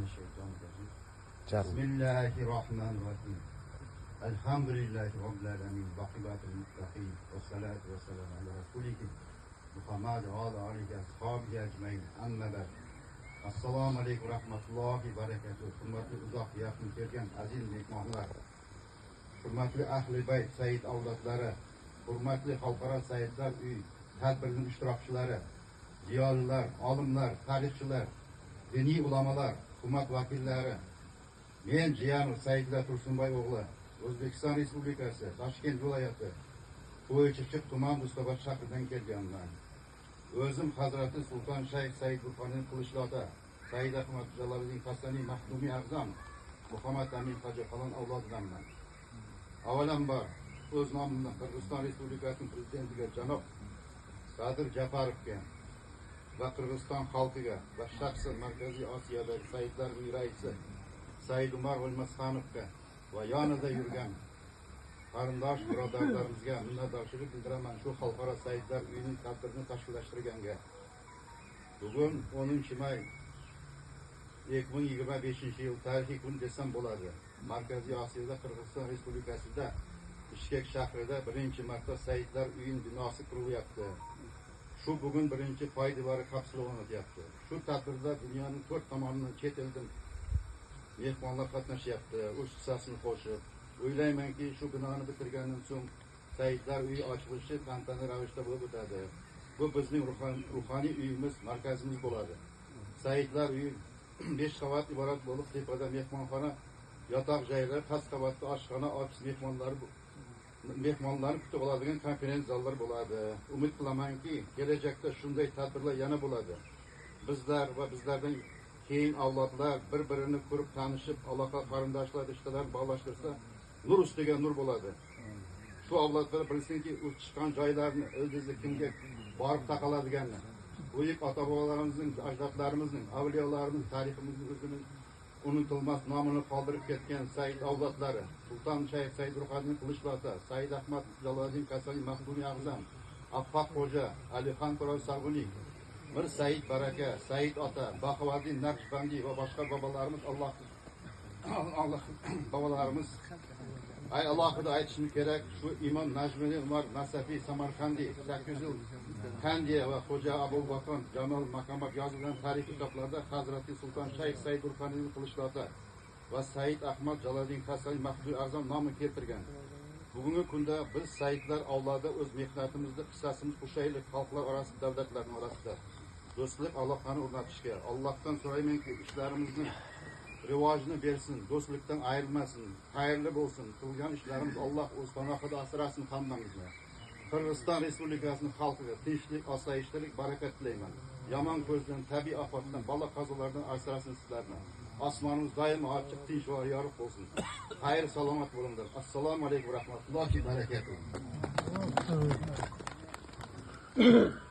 Mineşşeytanirracim. Bismillahirrahmanirrahim. Elhamdülillahi Rabbil alemin. Bakibatul muttaqin. Ve salatu ve selamu ala Resulike Muhammed ve ala alihi ashabihi ecmaîn. Amma ba'd. Assalomu alaykum rahmatullohi ve berekatuhu. Hurmatli uzoq yaqin kelgan aziz mehmonlar, hurmatli ahli bayt said avlodlari, hurmatli xalqaro saidlar uy tadbirining ishtirokchilari, ziyolilar, olimlar, tarixchilar, diniy ulamolar, hukumat vakillari, men jiyani Saidlar Tursunboy o'g'li, O'zbekiston Respublikasi Toshkent viloyati Qo'ychichiq tuman Mustafot shahridan kelganman. O'zim Hazrati Sulton Shayx Said Burhoniy Qilishloqda Said Ahmad Jaloliddin Qasaniy Mahdumi A'zam Muhammad Amin Hoji Qalon avlodidanman. Avvalambor o'z nomimdan Qirg'iziston Respublikasining prezidentiga janob Sadir Japarovga va Qirg'iziston xalqiga va shaxsan Markaziy Osiyodagi Saidlar uyi raisi Said Umar O'lmasxonovga va yonida yurgan qarindosh birodarlarimizga minnatdorchilik bildiraman. Shu xalqaro Saidlar uyining tadbirini tashkillashtirganga. Bugun 10-may 2025-yil tarixiy kun desam bo'ladi. Markaziy Osiyoda Qirg'iziston Respublikasida Bishkek shahrida birinchi marta Saidlar uyining binosi qurilyapti. Shu bugun birinchi poydevori kapsula o'rnatyapti. Shu tadbirda dunyoning 4 tomonidan chet eldan mehmonlar qatnashyapti. O'z hissasini qo'shib, o'ylaymanki, shu binoni bitirgandan so'ng Saidlar uyi ochilishi tantanali ravishda bo'lib o'tadi. Bu bizning ruhoniy uyimiz, markazimiz bo'ladi. Saidlar uyi 5 qavat iborat bo'lib, tepada mehmonxona, yotoq joylar, past qavatda oshxona, ofis mehmonlarni kutib oladigan konferensiya zallar bo'ladi. Umid qilamanki, kelajakda shunday tadbirlar yana bo'ladi. Bizlar va bizlardan keyin avlodlar bir-birini ko'rib tanishib, aloqa qarindoshlar, rishtalar bog'lashtirsa, nur ustiga nur bo'ladi. Shu avlodlar bilsinki, u chiqqan joylarni, ildizi kimga borib taqaladiganini, buyuk ota-bobolarimizning, ajdodlarimizning, avliyolarimiz tariximizning o'zining unutilmas nomini qoldirib ketgan Said avlodlari, Sulton Shayx Said Burhoniy Qilishloqda, Said Ahmad Jaloliddin Qasaniy Mahdumi A'zam, Affaq Xo'ja, Alixon Qurol Sag'uniy, Mir Said Baraka, Said Ota, Baquvvatdin Naqshbandi va boshqa bobolarimiz Allah bobolarimiz alohida aytishim kerak, shu Imom Najmiddin Umar Nasafiy Samarqandiy 800 yil Kandiya va Xo'ja Abulboton Jamol Maqomat yozilgan tarixiy kitoblarda Hazrati Sulton Shayx Said Burhoniy Qilishloqda va Said Ahmad Jaloliddin Qasaniy Mahdumi A'zam nomi keltirgan. Bugungi kunda biz Saidlar avlodi o'z mehnatimizda hissasimiz qo'shaylik, xalqlar orasida, davlatlarning orasida do'stlik aloqani o'rnatishga Allohdan so'raymanki, ishlarimizni rivojini bersin, do'stlikdan ayrilmasin, xayrli bo'lsin. Qilgan ishlarimiz Alloh o'z panohida asrasin hammamizni. Qirg'iziston Respublikasining xalqiga tinchlik, osoyishtalik, barakat tilayman. Yomon ko'zdan, tabiiy ofatdan, balo qazolardan asrasin sizlarni. Osmonimiz doim ochiq, tinch va yorug' bo'lsin. Xayr, salomat bo'linglar. Assalomu alaykum va rahmatullohi va barakatuh.